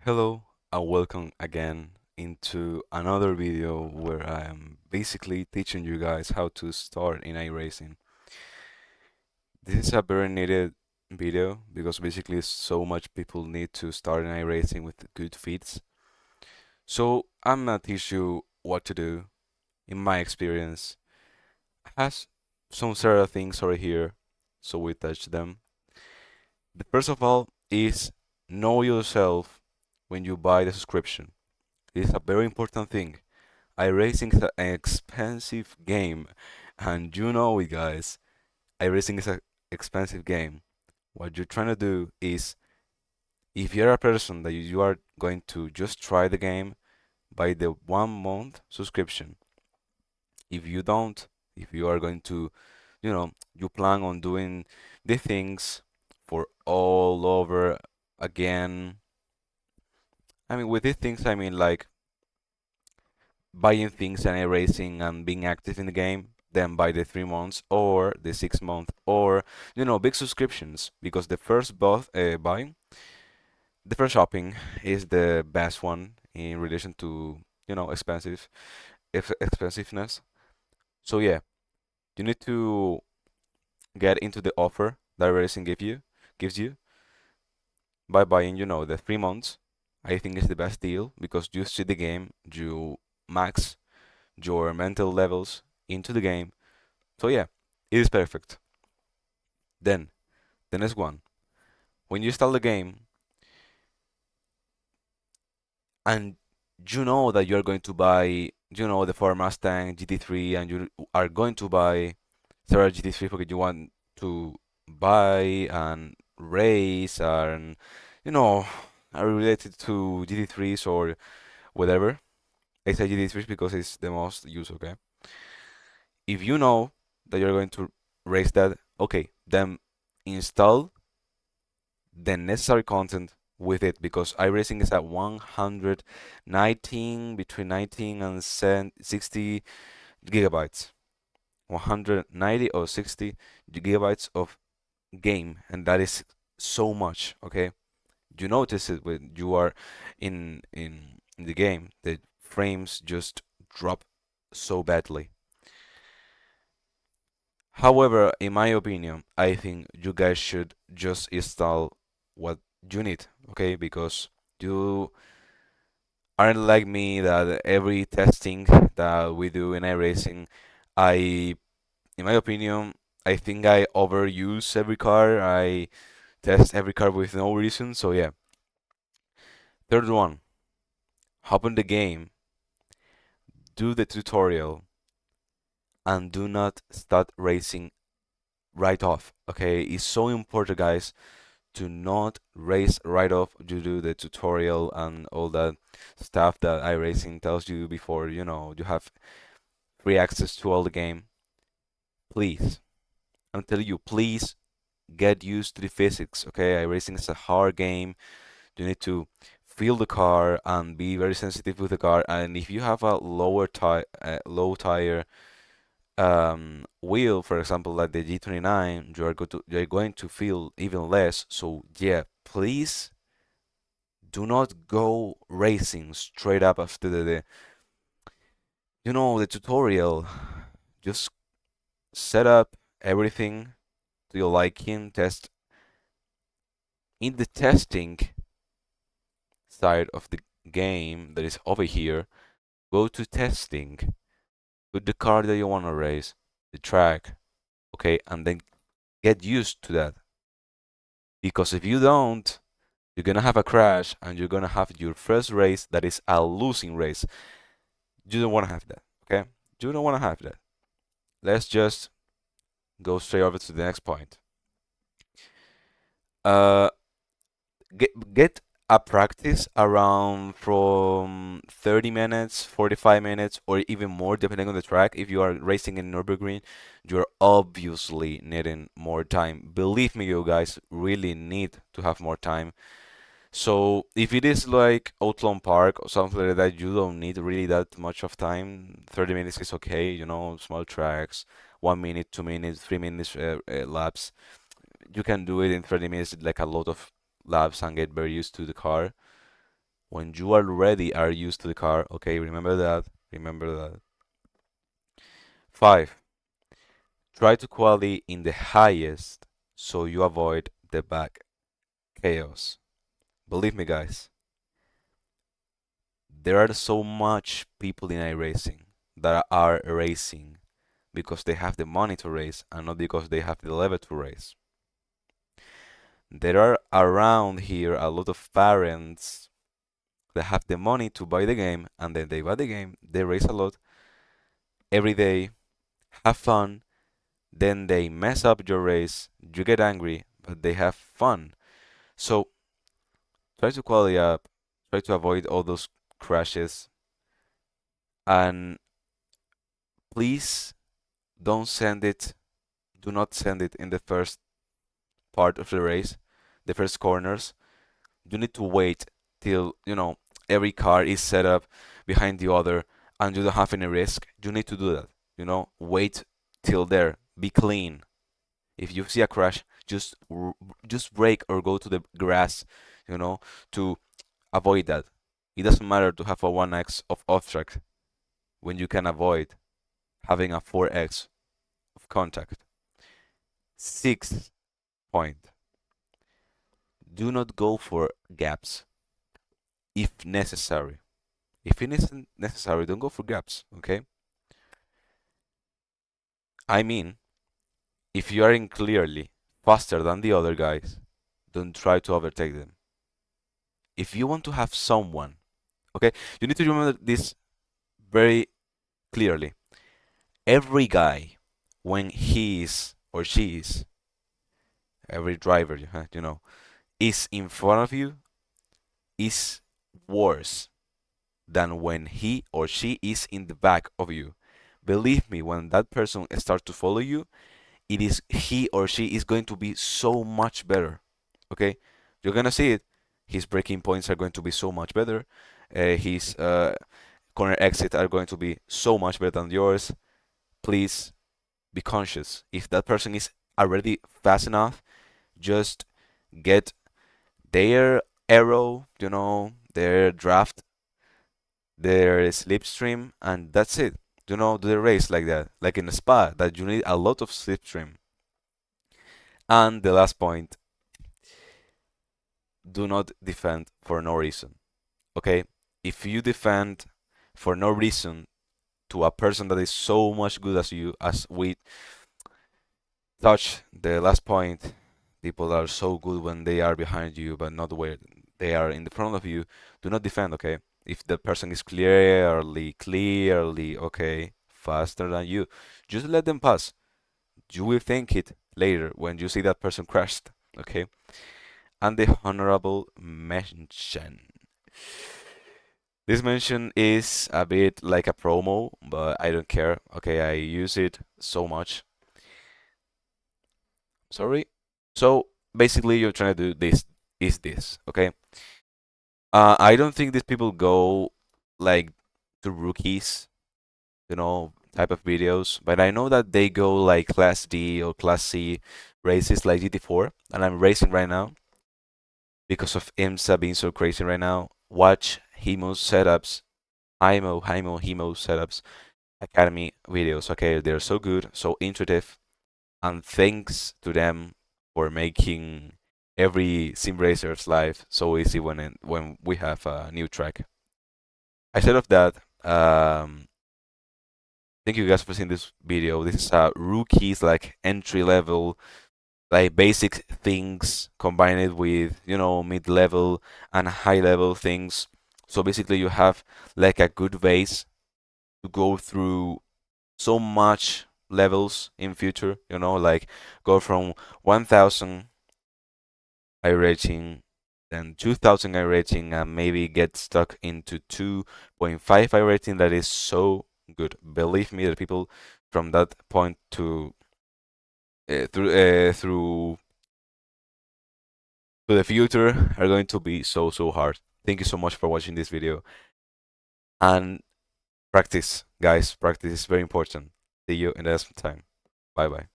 Hello and welcome again into another video where I am basically teaching you guys how to start in iRacing. This is a very needed video because basically so much people need to start in iRacing with good feeds. So I'm gonna teach you what to do in my experience. Has some sort of things over here, so we touch them. The first of all is know yourself when you buy the subscription. This is a very important thing. iRacing is an expensive game, and you know it, guys. iRacing is an expensive game. What you're trying to do is, if you're a person that you are going to just try the game, buy the 1 month subscription. If you don't, if you are going to, you plan on doing the things for all over again. I mean, with these things, I mean like buying things and erasing and being active in the game, then buy the 3 months or the 6 month or big subscriptions because buy, the first shopping is the best one in relation to expensive expensiveness. So yeah, you need to get into the offer that erasing gives you by buying the 3 months. I think is the best deal because you see the game, you max your mental levels into the game. So yeah, it is perfect. Then the next one, when you start the game and you know that you're going to buy, the Ford Mustang GT3 and you are going to buy several GT3 because you want to buy and race and you know are related to GT3s or whatever. I say GT3s because it's the most used, okay? If you know that you're going to race that, okay, then install the necessary content with it because iRacing is at 119 between 19 and 60 gigabytes. 190 or 60 gigabytes of game, and that is so much, okay? You notice it when you are in the game, the frames just drop so badly. However, in my opinion, I think you guys should just install what you need, okay? Because you aren't like me that every testing that we do in iRacing, I, in my opinion, I think I overuse every car. I test every car with no reason. So yeah. Third one, hop on the game, do the tutorial, and do not start racing right off. Okay, it's so important, guys, to not race right off. You do the tutorial and all that stuff that iRacing tells you before, you have free access to all the game. Please, I'm telling you, please get used to the physics, okay? iRacing is a hard game. You need to feel the car and be very sensitive with the car. And if you have a low tire wheel, for example, like the G29, you're going to feel even less. So yeah, please do not go racing straight up after the tutorial. Just set up everything to your liking. Test in the testing side of the game that is over here. Go to testing. Put the car that you want to race, the track, okay, and then get used to that. Because if you don't, you're gonna have a crash and you're gonna have your first race that is a losing race. You don't want to have that, okay? You don't want to have that. Let's just go straight over to the next point. Uh, get a practice around from 30 minutes, 45 minutes, or even more, depending on the track. If you are racing in Nürburgring, you're obviously needing more time. Believe me, you guys really need to have more time. So if it is like Outlaw Park or something like that, you don't need really that much of time. 30 minutes is okay, small tracks, 1 minute, 2 minutes, 3 minutes laps. You can do it in 30 minutes, like a lot of laps, and get very used to the car. when you already are used to the car. Okay, remember that. Remember that. 5. Try to quality in the highest so you avoid the back chaos. Believe me, guys, there are so much people in iRacing that are racing because they have the money to race and not because they have the level to race. There are around here a lot of parents that have the money to buy the game, and then they buy the game, they race a lot every day, have fun, then they mess up your race, you get angry, but they have fun. So try to quality up, try to avoid all those crashes, and please don't send it, do not send it in the first part of the race, the first corners. You need to wait till, every car is set up behind the other and you don't have any risk. You need to do that. Wait till there. Be clean. If you see a crash, just brake or go to the grass, you know, to avoid that. It doesn't matter to have a 1x of off track when you can avoid having a 4x of contact. Sixth point, do not go for gaps if necessary. If it isn't necessary, don't go for gaps, okay? I mean, if you are in clearly faster than the other guys, don't try to overtake them. If you want to have someone, okay, you need to remember this very clearly. Every guy, when he is or she is, every driver, is in front of you, is worse than when he or she is in the back of you. Believe me, when that person starts to follow you, it is he or she is going to be so much better. Okay, you're gonna see it. His braking points are going to be so much better. His corner exit are going to be so much better than yours. Please be conscious. If that person is already fast enough, just get their arrow, their draft, their slipstream, and that's it. Do the race like that, like in a spa, that you need a lot of slipstream. And the last point, do not defend for no reason. Okay? If you defend for no reason to a person that is so much good as you, as we touch the last point, people are so good when they are behind you, but not where they are in the front of you. Do not defend, okay? If the person is clearly, okay, faster than you, just let them pass. You will think it later when you see that person crashed, okay? And the honorable mention. This mention is a bit like a promo, but I don't care. Okay, I use it so much. Sorry. So basically, you're trying to do this, okay? I don't think these people go like to rookies, type of videos, but I know that they go like Class D or Class C races like GT4, and I'm racing right now because of IMSA being so crazy right now. Watch Himo's setups, Himo setups, Academy videos. Okay, they're so good, so intuitive, and thanks to them for making every sim racer's life so easy when we have a new track. Instead of that, thank you guys for seeing this video. This is rookies like entry level, like basic things combined with mid level and high level things. So basically, you have like a good base to go through so much levels in future. Like go from 1,000 iRating, then 2,000 iRating, and maybe get stuck into 2.5 iRating. That is so good. Believe me, the people from that point to through to the future are going to be so hard. Thank you so much for watching this video, and practice, guys. Practice is very important. See you in the next time. Bye bye.